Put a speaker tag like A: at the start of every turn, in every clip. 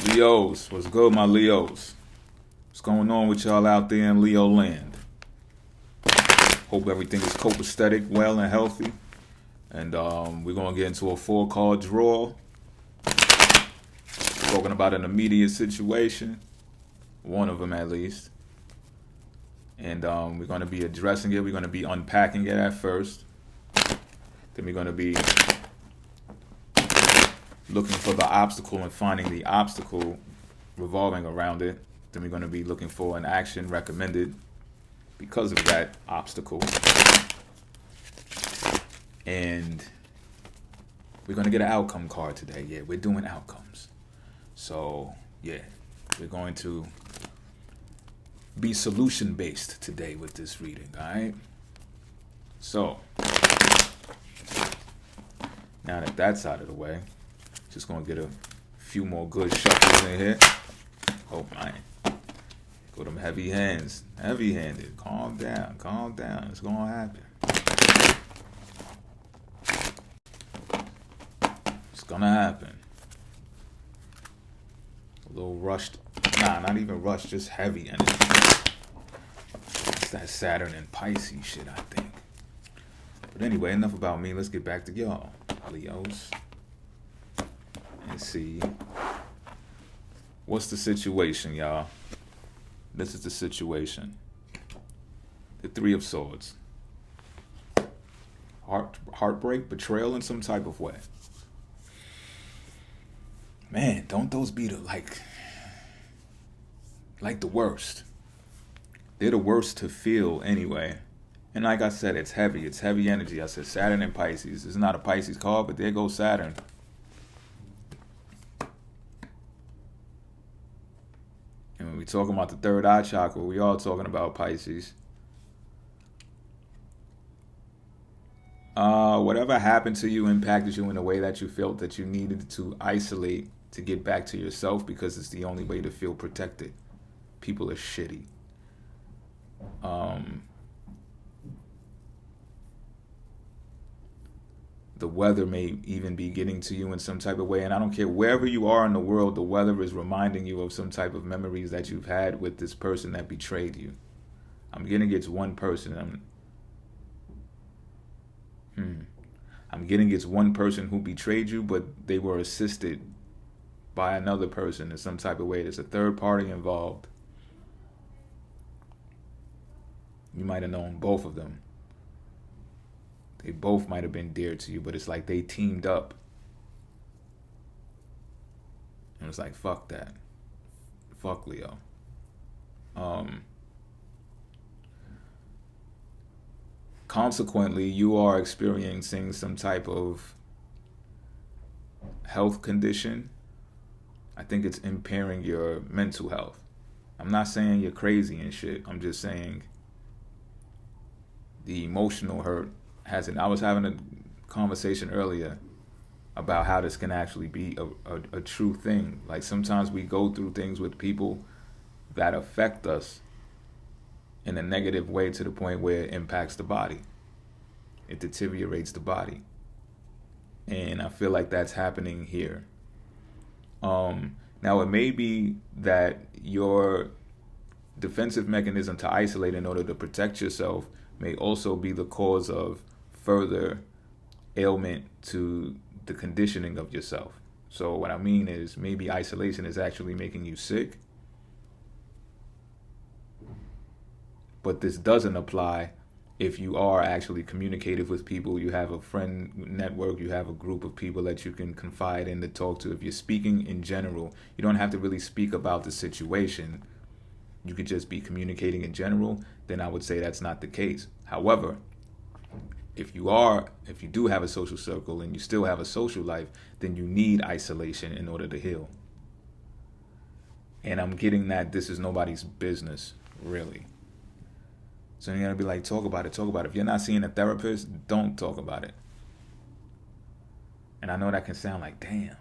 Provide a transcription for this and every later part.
A: Leos, what's good, my Leos? What's going on with y'all out there in Leo land? Hope everything is copacetic, well, and healthy. And we're going to get into a 4-card draw. Talking about an immediate situation. One of them, at least. And we're going to be addressing it. We're going to be unpacking it at first. Then we're going to be looking for the obstacle and finding the obstacle revolving around it. Then we're going to be looking for an action recommended because of that obstacle. And we're going to get an outcome card today. Yeah, we're doing outcomes. So, yeah, we're going to be solution-based today with this reading, all right? So, now that that's out of the way, just going to get a few more good shuffles in here. Oh, man. Go them heavy hands. Heavy-handed. Calm down. Calm down. It's going to happen. It's going to happen. A little rushed. Nah, not even rushed. Just heavy energy. It's that Saturn and Pisces shit, I think. But anyway, enough about me. Let's get back to y'all, Leos. And see. What's the situation, y'all? This is the situation. The 3 of Swords. Heartbreak, betrayal in some type of way. Man, don't those be the like the worst? They're the worst to feel anyway. And like I said, it's heavy. It's heavy energy. I said Saturn and Pisces. It's not a Pisces card, but there goes Saturn. And when we talking about the third eye chakra, we all talking about Pisces. Whatever happened to you impacted you in a way that you felt that you needed to isolate to get back to yourself because it's the only way to feel protected. People are shitty. The weather may even be getting to you in some type of way. And I don't care wherever you are in the world, the weather is reminding you of some type of memories that you've had with this person that betrayed you. I'm getting it's one person. I'm getting it's one person who betrayed you, but they were assisted by another person in some type of way. There's a third party involved. You might have known both of them. They both might have been dear to you, but it's like they teamed up. And it's like, fuck that. Fuck Leo. Consequently, you are experiencing some type of health condition. I think it's impairing your mental health. I'm not saying you're crazy and shit. I'm just saying the emotional hurt hasn't. I was having a conversation earlier about how this can actually be a true thing. Like sometimes we go through things with people that affect us in a negative way to the point where it impacts the body. It deteriorates the body. And I feel like that's happening here. Now it may be that your defensive mechanism to isolate in order to protect yourself may also be the cause of further ailment to the conditioning of yourself. So what I mean is maybe isolation is actually making you sick. But this doesn't apply if you are actually communicative with people, you have a friend network, you have a group of people that you can confide in to talk to. If you're speaking in general, you don't have to really speak about the situation. You could just be communicating in general, then I would say that's not the case. However, if you do have a social circle and you still have a social life, then you need isolation in order to heal. And I'm getting that this is nobody's business, really. So you're going to be like, talk about it. If you're not seeing a therapist, don't talk about it. And I know that can sound like, damn.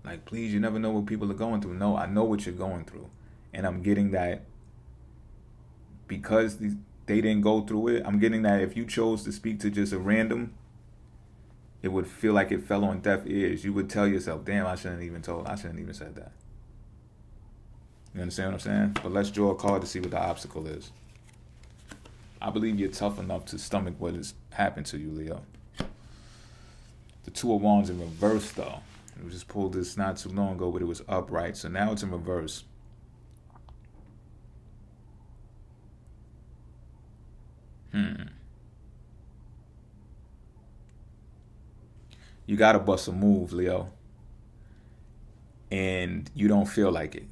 A: Like, please, you never know what people are going through. No, I know what you're going through. And I'm getting that because they didn't go through it. I'm getting that if you chose to speak to just a random, it would feel like it fell on deaf ears. You would tell yourself, damn, I shouldn't even said that. You understand what I'm saying? But let's draw a card to see what the obstacle is. I believe you're tough enough to stomach what has happened to you, Leo. The Two of Wands in reverse, though. We just pulled this not too long ago, but it was upright. So now it's in reverse. You got to bust a move, Leo. And you don't feel like it.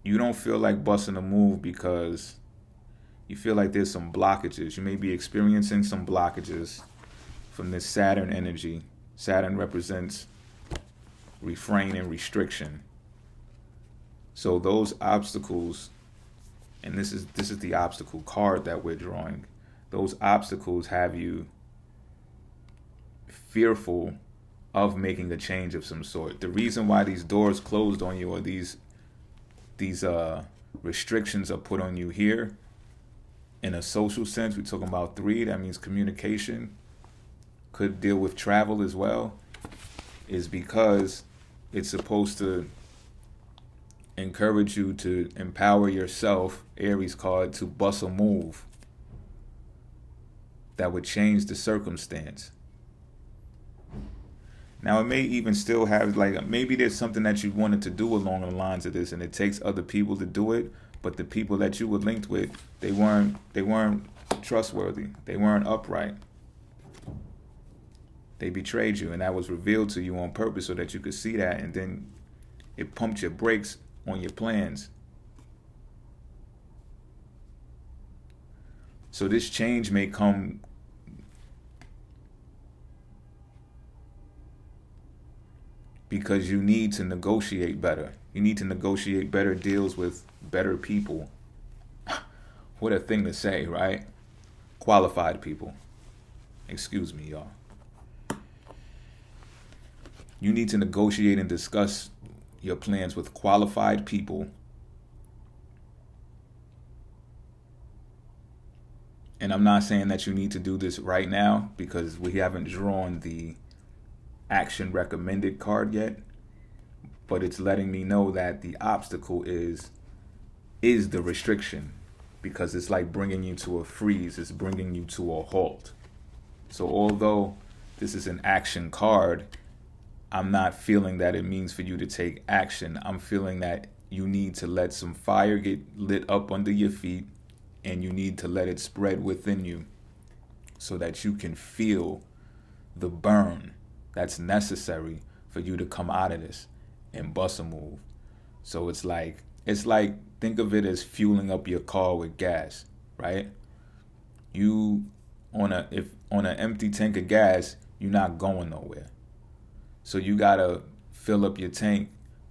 A: You don't feel like busting a move because you feel like there's some blockages. You may be experiencing some blockages from this Saturn energy. Saturn represents refrain and restriction. So those obstacles, and this is the obstacle card that we're drawing. Those obstacles have you fearful of making a change of some sort. The reason why these doors closed on you, or these restrictions are put on you here, in a social sense, we're talking about 3, that means communication, could deal with travel as well, is because it's supposed to encourage you to empower yourself, Aries card, to bust a move that would change the circumstance. Now, it may even still have, like, maybe there's something that you wanted to do along the lines of this, and it takes other people to do it, but the people that you were linked with, they weren't trustworthy. They weren't upright. They betrayed you, and that was revealed to you on purpose so that you could see that, and then it pumped your brakes on your plans. So this change may come because you need to negotiate better. You need to negotiate better deals with better people. What a thing to say, right? Qualified people. Excuse me, y'all. You need to negotiate and discuss your plans with qualified people. And I'm not saying that you need to do this right now because we haven't drawn the action recommended card yet, but it's letting me know that the obstacle is the restriction, because it's like bringing you to a freeze. It's bringing you to a halt. So although this is an action card, I'm not feeling that it means for you to take action. I'm feeling that you need to let some fire get lit up under your feet, and you need to let it spread within you so that you can feel the burn that's necessary for you to come out of this and bust a move. So it's like think of it as fueling up your car with gas, right? You on an empty tank of gas, you're not going nowhere. So you gotta fill up your tank,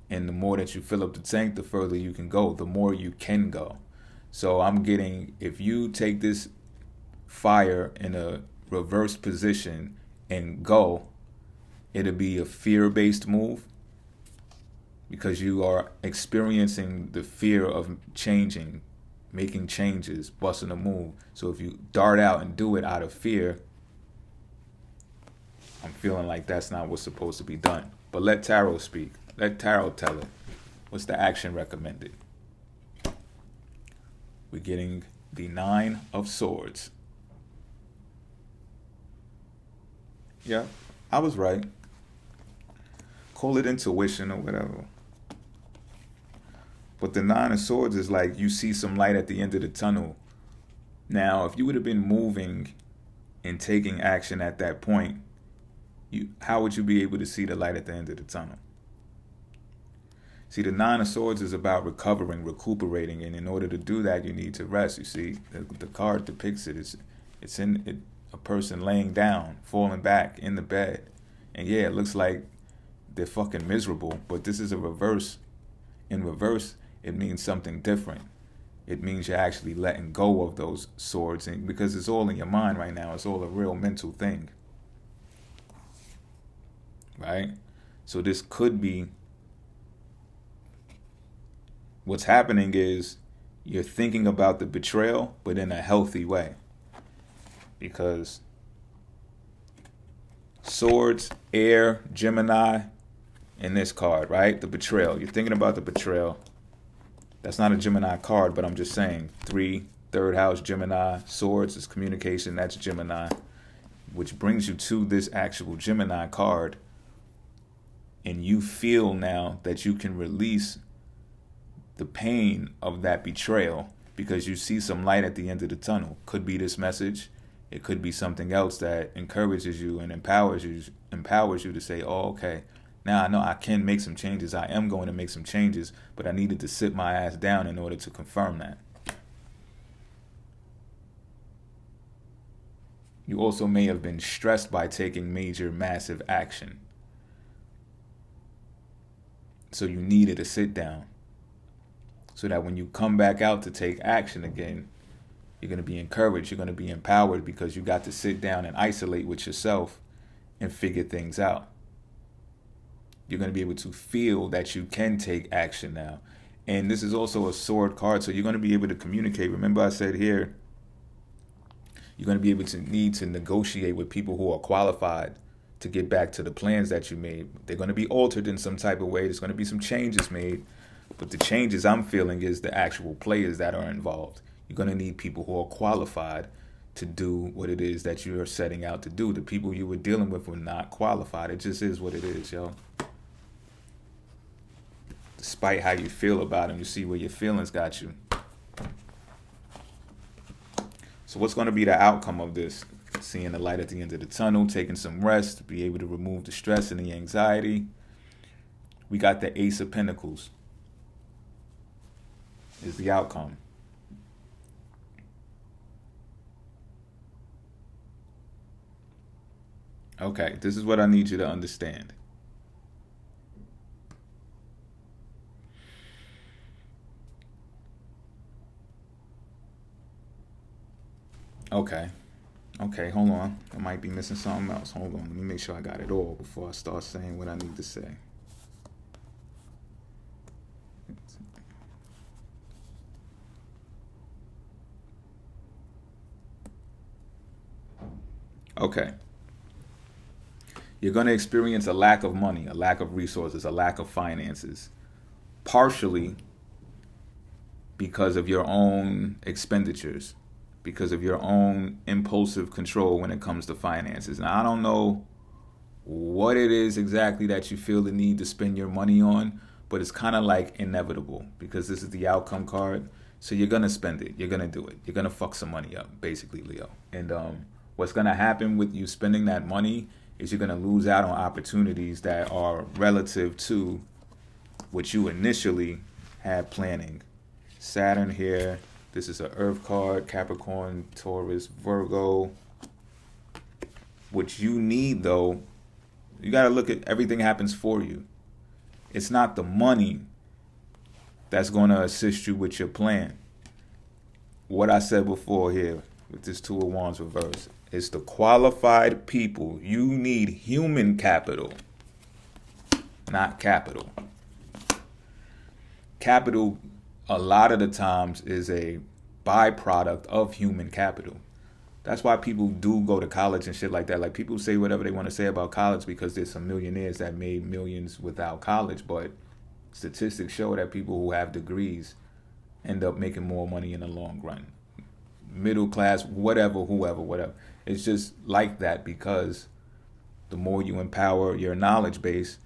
A: and the more that you fill up the tank, the further you can go, the more you can go. So I'm getting, if you take this fire in a reverse position and go, it'll be a fear-based move because you are experiencing the fear of changing, making changes, busting a move. So if you dart out and do it out of fear, I'm feeling like that's not what's supposed to be done. But let Tarot speak. Let Tarot tell it. What's the action recommended? We're getting the 9 of Swords. Yeah, I was right. Call it intuition or whatever. But the 9 of Swords is like you see some light at the end of the tunnel. Now, if you would have been moving and taking action at that point, how would you be able to see the light at the end of the tunnel? See, the 9 of Swords is about recovering, recuperating, and in order to do that, you need to rest. You see, the card depicts it. It's in it, a person laying down, falling back in the bed. And yeah, it looks like they're fucking miserable, but this is a reverse. In reverse, it means something different. It means you're actually letting go of those swords, and because it's all in your mind right now. It's all a real mental thing. Right? So this could be, what's happening is you're thinking about the betrayal, but in a healthy way. because swords, air, Gemini, in this card, right? The betrayal. You're thinking about the betrayal. That's not a Gemini card, but I'm just saying. 3, third house, Gemini. Swords is communication. That's Gemini. Which brings you to this actual Gemini card. And you feel now that you can release the pain of that betrayal because you see some light at the end of the tunnel. Could be this message. It could be something else that encourages you and empowers you to say, oh, okay, now I know I can make some changes. I am going to make some changes, but I needed to sit my ass down in order to confirm that. You also may have been stressed by taking major, massive action. So you needed to sit down so that when you come back out to take action again, you're going to be encouraged, you're going to be empowered because you got to sit down and isolate with yourself and figure things out. You're going to be able to feel that you can take action now. And this is also a sword card, so you're going to be able to communicate. Remember I said here, you're going to be able to need to negotiate with people who are qualified to get back to the plans that you made. They're going to be altered in some type of way. There's going to be some changes made. But the changes I'm feeling is the actual players that are involved. You're going to need people who are qualified to do what it is that you're setting out to do. The people you were dealing with were not qualified. It just is what it is, yo. Despite how you feel about them, you see where your feelings got you. So what's going to be the outcome of this? Seeing the light at the end of the tunnel, taking some rest, be able to remove the stress and the anxiety. We got the Ace of Pentacles is the outcome. Okay, this is what I need you to understand. Okay, hold on. I might be missing something else. Hold on, let me make sure I got it all before I start saying what I need to say. Okay. You're going to experience a lack of money, a lack of resources, a lack of finances, partially because of your own expenditures, because of your own impulsive control when it comes to finances. Now, I don't know what it is exactly that you feel the need to spend your money on, but it's kind of like inevitable because this is the outcome card. So you're going to spend it. You're going to do it. You're going to fuck some money up, basically, Leo. And what's going to happen with you spending that money is you're going to lose out on opportunities that are relative to what you initially had planning. Saturn here. This is an Earth card, Capricorn, Taurus, Virgo. What you need, though, you got to look at everything happens for you. It's not the money that's going to assist you with your plan. What I said before here with this Two of Wands reverse, it's the qualified people. You need human capital, not capital. Capital, a lot of the times, is a byproduct of human capital. That's why people do go to college and shit like that. Like, people say whatever they want to say about college because there's some millionaires that made millions without college, but statistics show that people who have degrees end up making more money in the long run. Middle class, whatever, whoever, whatever. It's just like that because the more you empower your knowledge base,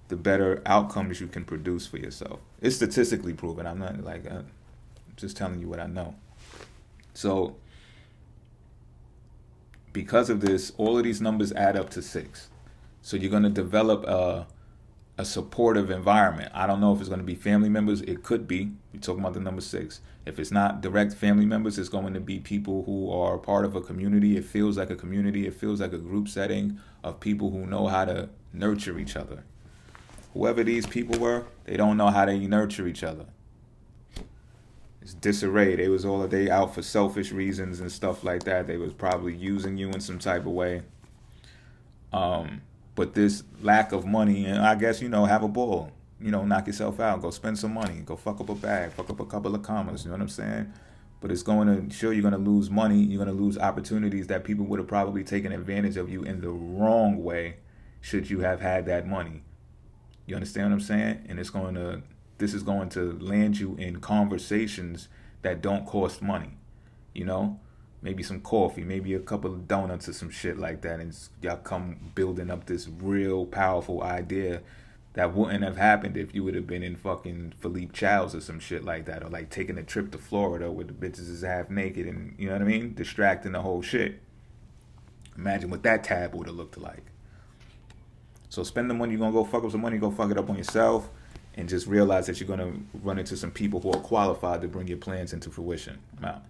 A: the better outcomes you can produce for yourself. It's statistically proven. I'm not like, I'm just telling you what I know. So because of this, all of these numbers add up to 6. So you're going to develop a supportive environment. I don't know if it's going to be family members. It could be. We're talking about the number 6. If it's not direct family members, it's going to be people who are part of a community. It feels like a community. It feels like a group setting of people who know how to nurture each other. Whoever these people were, they don't know how to nurture each other. It's disarray. They was all day out for selfish reasons and stuff like that. They was probably using you in some type of way. But this lack of money, and I guess, have a ball. Knock yourself out. Go spend some money. Go fuck up a bag. Fuck up a couple of commas. You know what I'm saying? But it's going to, sure, you're going to lose money. You're going to lose opportunities that people would have probably taken advantage of you in the wrong way should you have had that money. You understand what I'm saying? And this is going to land you in conversations that don't cost money. You know, maybe some coffee, maybe a couple of donuts or some shit like that, and y'all come building up this real powerful idea that wouldn't have happened if you would have been in fucking Philippe Chow's or some shit like that, or like taking a trip to Florida where the bitches is half naked and, you know what I mean, distracting the whole shit. Imagine what that tab would have looked like. So spend the money. You're gonna go fuck up some money, go fuck it up on yourself, and just realize that you're gonna run into some people who are qualified to bring your plans into fruition. I'm out.